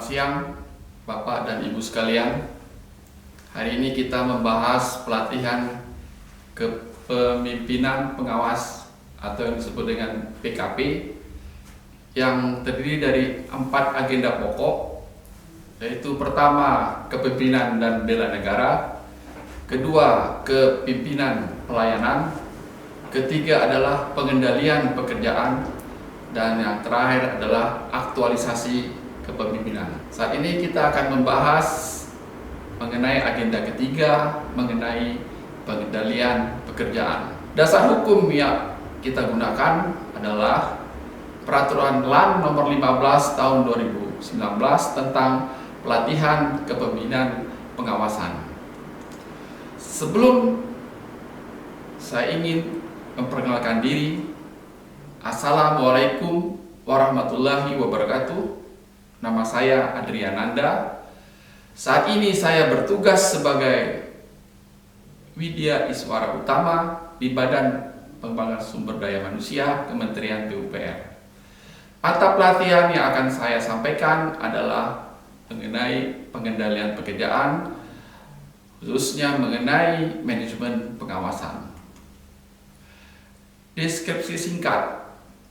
siang Bapak dan Ibu sekalian. Hari ini kita membahas pelatihan kepemimpinan pengawas atau yang disebut dengan PKP yang terdiri dari 4 agenda pokok, yaitu pertama, kepemimpinan dan bela negara, kedua, kepemimpinan pelayanan, ketiga adalah pengendalian pekerjaan, dan yang terakhir adalah aktualisasi kepemimpinan. Saat ini kita akan membahas mengenai agenda ketiga, mengenai pengendalian pekerjaan. Dasar hukum yang kita gunakan adalah Peraturan LAN nomor 15 tahun 2019 tentang pelatihan kepemimpinan pengawasan. Sebelum saya ingin memperkenalkan diri, Assalamualaikum warahmatullahi wabarakatuh. Nama saya Adriananda. Saat ini saya bertugas sebagai Widya Iswara Utama di Badan Pengembangan Sumber Daya Manusia Kementerian PUPR. Mata pelatihan yang akan saya sampaikan adalah mengenai pengendalian pekerjaan, khususnya mengenai manajemen pengawasan. Deskripsi singkat.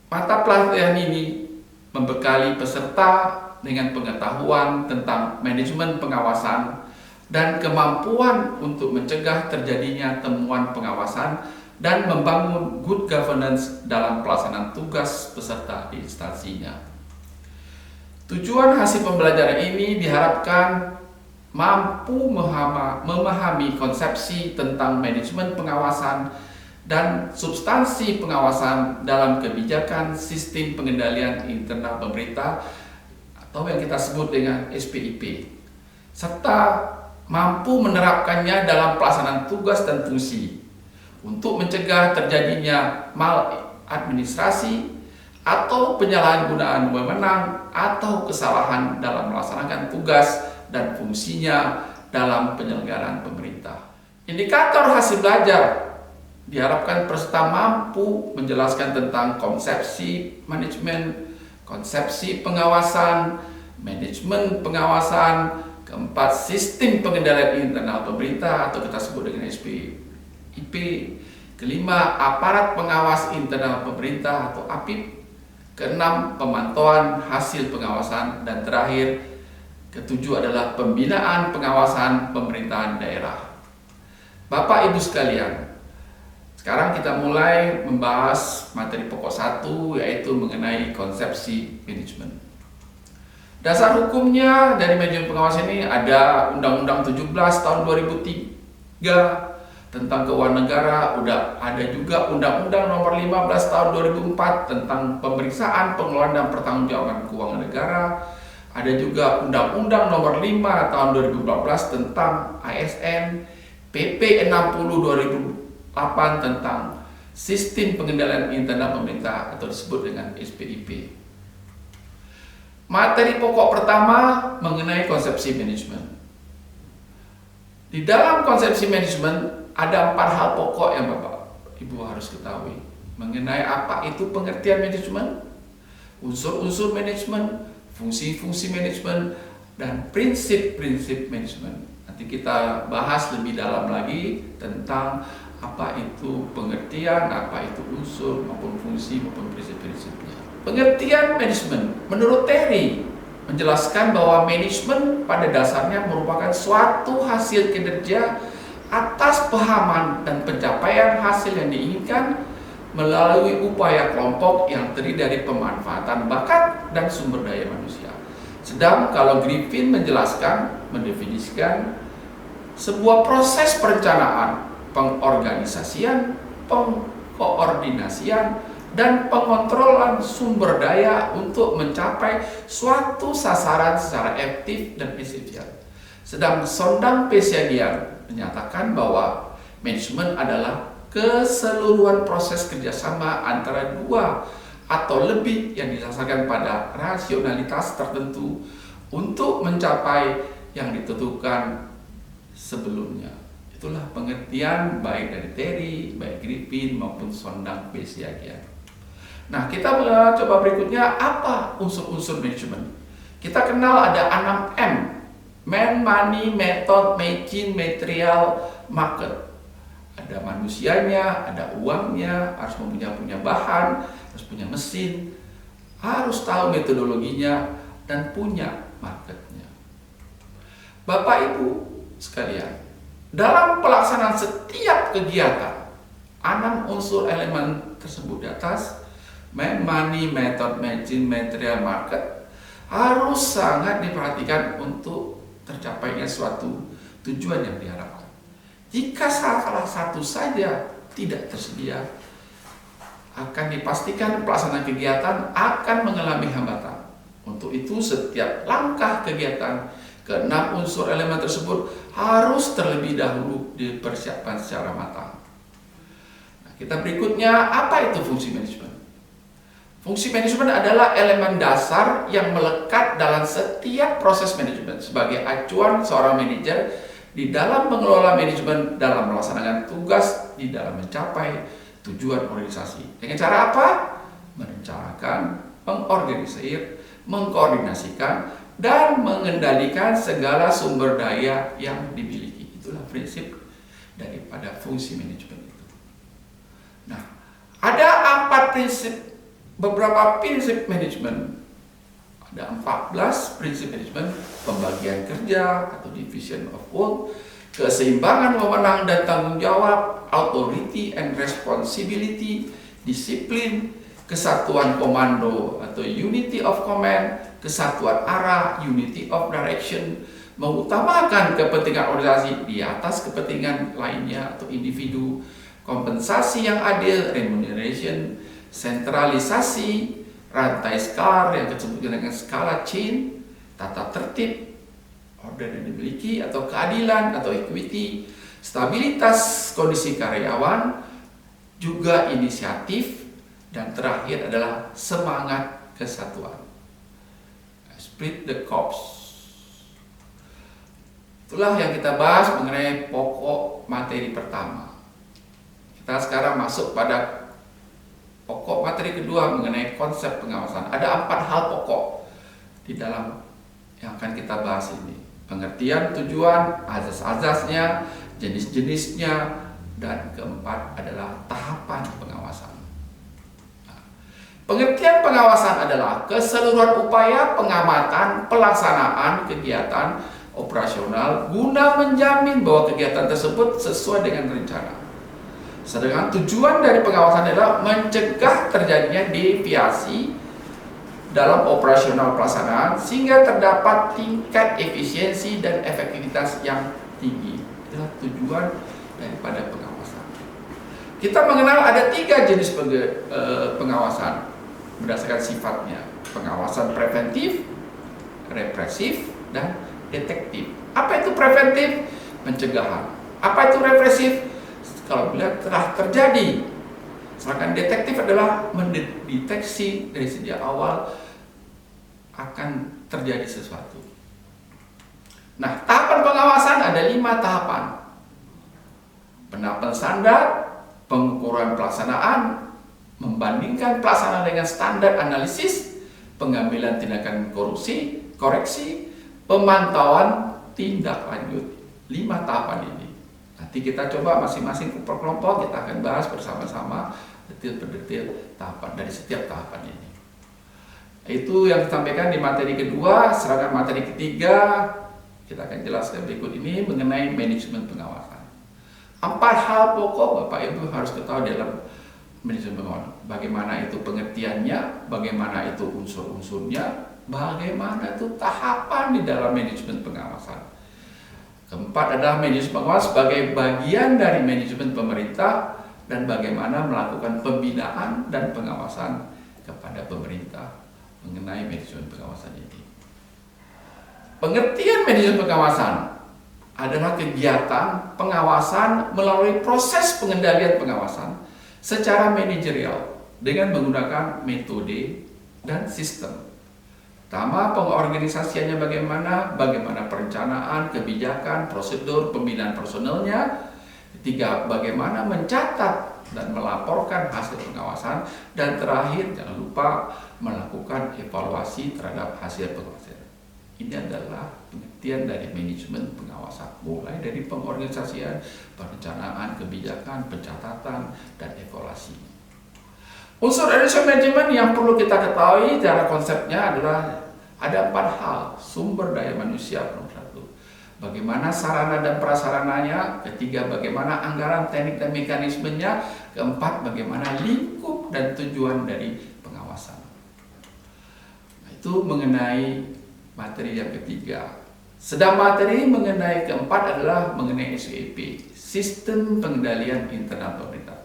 Mata pelatihan ini membekali peserta dengan pengetahuan tentang manajemen pengawasan dan kemampuan untuk mencegah terjadinya temuan pengawasan dan membangun good governance dalam pelaksanaan tugas peserta di instansinya. Tujuan hasil pembelajaran ini diharapkan mampu memahami konsepsi tentang manajemen pengawasan dan substansi pengawasan dalam kebijakan sistem pengendalian internal pemerintah atau yang kita sebut dengan SPIP, serta mampu menerapkannya dalam pelaksanaan tugas dan fungsi untuk mencegah terjadinya maladministrasi atau penyalahgunaan wewenang atau kesalahan dalam melaksanakan tugas dan fungsinya dalam penyelenggaraan pemerintah. Indikator hasil belajar diharapkan peserta mampu menjelaskan tentang konsepsi manajemen, konsepsi pengawasan, manajemen pengawasan, keempat, sistem pengendalian internal pemerintah atau kita sebut dengan SPIP, kelima, aparat pengawas internal pemerintah atau APIP, keenam, pemantauan hasil pengawasan, dan terakhir, ketujuh adalah pembinaan pengawasan pemerintahan daerah. Bapak Ibu sekalian, sekarang kita mulai membahas materi pokok 1, yaitu mengenai konsepsi manajemen. Dasar hukumnya dari manajemen pengawasan ini ada Undang-Undang 17 tahun 2003 tentang keuangan negara, udah ada juga Undang-Undang nomor 15 tahun 2004 tentang pemeriksaan, pengelolaan dan pertanggungjawaban keuangan negara. Ada juga Undang-Undang nomor 5 tahun 2014 tentang ASN, PP 60 2008 tentang sistem pengendalian internal pemerintah atau disebut dengan SPIP. Materi pokok pertama mengenai konsepsi manajemen. Di dalam konsepsi manajemen ada 4 hal pokok yang Bapak Ibu harus ketahui mengenai apa itu pengertian manajemen, unsur-unsur manajemen, fungsi-fungsi manajemen, dan prinsip-prinsip manajemen. Nanti kita bahas lebih dalam lagi tentang apa itu pengertian, apa itu unsur maupun fungsi maupun prinsip-prinsipnya. Pengertian manajemen menurut Terry menjelaskan bahwa manajemen pada dasarnya merupakan suatu hasil kinerja atas pahaman dan pencapaian hasil yang diinginkan melalui upaya kelompok yang terdiri dari pemanfaatan bakat dan sumber daya manusia. Sedang kalau Griffin mendefinisikan sebuah proses perencanaan, pengorganisasian, pengkoordinasian, dan pengontrolan sumber daya untuk mencapai suatu sasaran secara efektif dan efisien. Sedang Sondang Pesiagian menyatakan bahwa manajemen adalah keseluruhan proses kerjasama antara dua atau lebih yang didasarkan pada rasionalitas tertentu untuk mencapai yang ditentukan sebelumnya. Itulah pengertian baik dari Terry, baik Griffin maupun Sondang Pesiagian. Nah, kita coba berikutnya, apa unsur-unsur manajemen? Kita kenal ada 6M. Man, money, method, machine, material, market. Ada manusianya, ada uangnya, harus punya bahan, harus punya mesin, harus tahu metodologinya, dan punya marketnya. Bapak Ibu sekalian, dalam pelaksanaan setiap kegiatan, 6 unsur elemen tersebut di atas, man, money, method, machine, material, market, harus sangat diperhatikan untuk tercapainya suatu tujuan yang diharapkan. Jika salah satu saja tidak tersedia, akan dipastikan pelaksanaan kegiatan akan mengalami hambatan. Untuk itu, setiap langkah kegiatan ke-6 unsur elemen tersebut harus terlebih dahulu dipersiapkan secara matang. Nah, kita berikutnya, apa itu fungsi manajemen? Fungsi manajemen adalah elemen dasar yang melekat dalam setiap proses manajemen sebagai acuan seorang manajer di dalam mengelola manajemen dalam melaksanakan tugas di dalam mencapai tujuan organisasi. Dengan cara apa? Merencanakan, mengorganisir, mengkoordinasikan, dan mengendalikan segala sumber daya yang dimiliki. Itulah prinsip daripada fungsi manajemen itu. Nah, ada beberapa prinsip manajemen. Ada 14 prinsip manajemen: pembagian kerja atau division of work, keseimbangan wewenang dan tanggung jawab, authority and responsibility, disiplin, kesatuan komando atau unity of command, kesatuan arah, unity of direction, mengutamakan kepentingan organisasi di atas kepentingan lainnya atau individu, kompensasi yang adil, remuneration, sentralisasi, rantai skala yang disebut dengan skala chain, tata tertib, order yang dimiliki atau keadilan atau equity, stabilitas kondisi karyawan, juga inisiatif, dan terakhir adalah semangat kesatuan. Spirit the corps. Itulah yang kita bahas mengenai pokok materi pertama. Kita sekarang masuk pada pokok materi kedua mengenai konsep pengawasan. Ada 4 hal pokok di dalam yang akan kita bahas ini: pengertian tujuan, azas-azasnya, jenis-jenisnya, dan keempat adalah tahapan pengawasan. Nah, pengertian pengawasan adalah keseluruhan upaya pengamatan pelaksanaan kegiatan operasional guna menjamin bahwa kegiatan tersebut sesuai dengan rencana. Sedangkan tujuan dari pengawasan adalah mencegah terjadinya deviasi dalam operasional pelaksanaan sehingga terdapat tingkat efisiensi dan efektivitas yang tinggi. Itulah tujuan daripada pengawasan. Kita mengenal ada 3 jenis pengawasan berdasarkan sifatnya: pengawasan preventif, represif, dan detektif. Apa itu preventif? Pencegahan. Apa itu represif? Kalau bila telah terjadi. Sedangkan detektif adalah mendeteksi dari sejak awal akan terjadi sesuatu. Nah, tahapan pengawasan ada 5 tahapan: penetapan standar, pengukuran pelaksanaan, membandingkan pelaksanaan dengan standar analisis, pengambilan tindakan koreksi, pemantauan tindak lanjut. 5 tahapan ini. Nanti kita coba masing-masing per kelompok, kita akan bahas bersama-sama detail per detail tahapan dari setiap tahapan ini. Itu yang disampaikan di materi kedua. Sedangkan materi ketiga kita akan jelaskan berikut ini mengenai manajemen pengawasan. 4 hal pokok Bapak Ibu harus ketahui dalam manajemen pengawasan. Bagaimana itu pengertiannya, bagaimana itu unsur-unsurnya, bagaimana itu tahapan di dalam manajemen pengawasan. Keempat adalah manajemen pengawasan sebagai bagian dari manajemen pemerintah dan bagaimana melakukan pembinaan dan pengawasan kepada pemerintah mengenai manajemen pengawasan ini. Pengertian manajemen pengawasan adalah kegiatan pengawasan melalui proses pengendalian pengawasan secara manajerial dengan menggunakan metode dan sistem. Pertama, pengorganisasiannya bagaimana perencanaan, kebijakan, prosedur, pembinaan personelnya. Ketiga, bagaimana mencatat dan melaporkan hasil pengawasan. Dan terakhir, jangan lupa melakukan evaluasi terhadap hasil pengawasan. Ini adalah pengertian dari manajemen pengawasan, mulai dari pengorganisasian, perencanaan, kebijakan, pencatatan, dan evaluasi. Unsur esensial manajemen yang perlu kita ketahui cara konsepnya adalah ada 4 hal. Sumber daya manusia nomor 1. Bagaimana sarana dan prasarananya. Ketiga, bagaimana anggaran, teknik, dan mekanismenya. Keempat, bagaimana lingkup dan tujuan dari pengawasan. Nah, itu mengenai materi yang ketiga. Sedang materi mengenai keempat adalah mengenai SWP, Sistem Pengendalian Internal Pemerintah.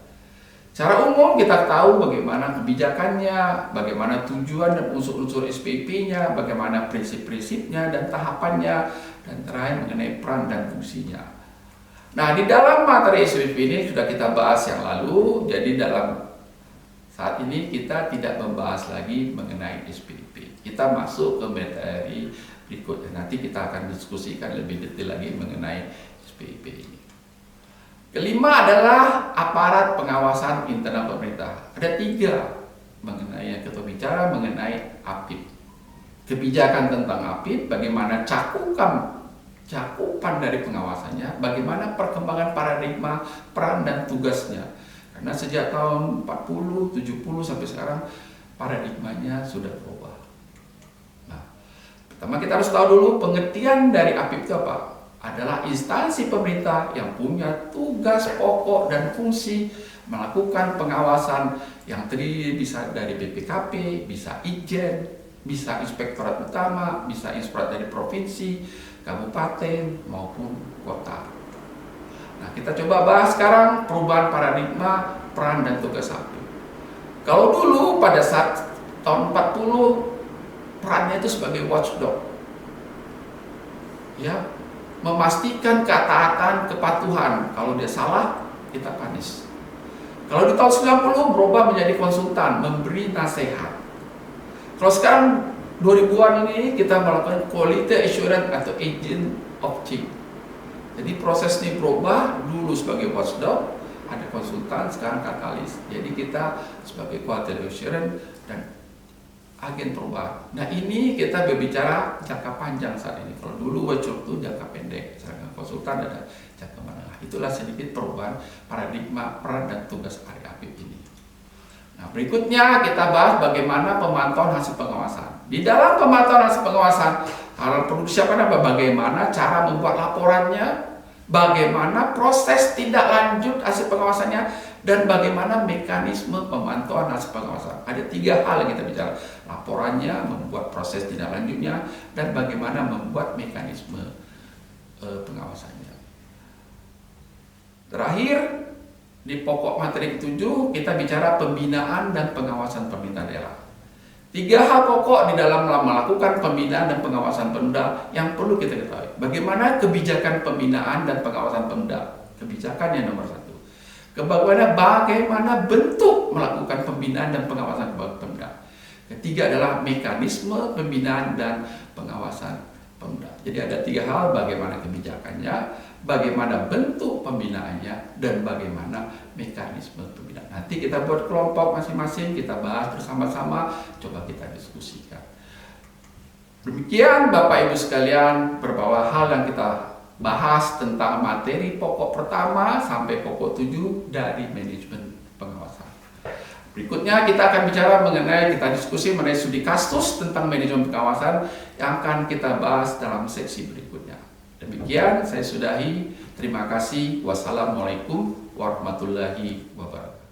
Secara umum kita tahu bagaimana kebijakannya, bagaimana tujuan dan unsur-unsur SPP-nya, bagaimana prinsip-prinsipnya dan tahapannya, dan terakhir mengenai peran dan fungsinya. Nah, di dalam materi SPP ini sudah kita bahas yang lalu, jadi dalam saat ini kita tidak membahas lagi mengenai SPP. Kita masuk ke materi berikutnya. Nanti kita akan diskusikan lebih detail lagi mengenai SPP ini. Kelima adalah aparat pengawasan internal pemerintah. Ada 3 mengenai yang kita bicara mengenai APIP. Kebijakan tentang APIP, bagaimana cakupan dari pengawasannya, bagaimana perkembangan paradigma, peran dan tugasnya. Karena sejak tahun 40, 70 sampai sekarang paradigmanya sudah berubah. Nah, pertama kita harus tahu dulu pengertian dari APIP itu apa. Adalah instansi pemerintah yang punya tugas pokok dan fungsi melakukan pengawasan yang terdiri bisa dari BPKP, bisa Itjen, bisa Inspektorat Utama, bisa Inspektorat dari provinsi, kabupaten maupun kota. Nah, kita coba bahas sekarang perubahan paradigma, peran dan tugas APIP. Kalau dulu pada saat tahun 40 perannya itu sebagai watchdog. Ya, memastikan ketaatan, kepatuhan. Kalau dia salah, kita panis. Kalau di tahun 90 berubah menjadi konsultan, memberi nasihat. Kalau sekarang 2000-an ini kita melakukan quality assurance atau agent of change. Jadi proses ini berubah, dulu sebagai watchdog, ada konsultan, sekarang katalis. Jadi kita sebagai quality assurance dan agen perubahan. Nah, ini kita berbicara jangka panjang saat ini. Kalau dulu watchdog itu jangka pendek, sedangkan konsultan ada jangka menengah. Itulah sedikit perubahan paradigma peran dan tugas APIP ini. Nah, berikutnya kita bahas bagaimana pemantauan hasil pengawasan. Di dalam pemantauan hasil pengawasan, hal perlu disiapkan apa? Bagaimana cara membuat laporannya, bagaimana proses tindak lanjut hasil pengawasannya, dan bagaimana mekanisme pemantauan hasil pengawasan. Ada 3 hal yang kita bicara. Laporannya, membuat proses tindak lanjutnya, dan bagaimana membuat mekanisme pengawasannya. Terakhir, di pokok materi 7 kita bicara pembinaan dan pengawasan pemerintah daerah. 3 hal pokok di dalam melakukan pembinaan dan pengawasan Pemda yang perlu kita ketahui. Bagaimana kebijakan pembinaan dan pengawasan Pemda? Kebijakan yang nomor 1. Bagaimana bentuk melakukan pembinaan dan pengawasan Pemda. Ketiga adalah mekanisme pembinaan dan pengawasan Pemda. Jadi ada 3 hal, bagaimana kebijakannya, bagaimana bentuk pembinaannya, dan bagaimana mekanisme pembinaan. Nanti kita buat kelompok masing-masing, kita bahas bersama-sama, coba kita diskusikan. Demikian Bapak Ibu sekalian, beberapa hal yang kita bahas tentang materi pokok pertama sampai pokok 7 dari manajemen pengawasan. Berikutnya kita akan bicara mengenai, kita diskusi mengenai studi kasus tentang manajemen pengawasan yang akan kita bahas dalam seksi berikutnya. Demikian saya sudahi. Terima kasih. Wassalamualaikum warahmatullahi wabarakatuh.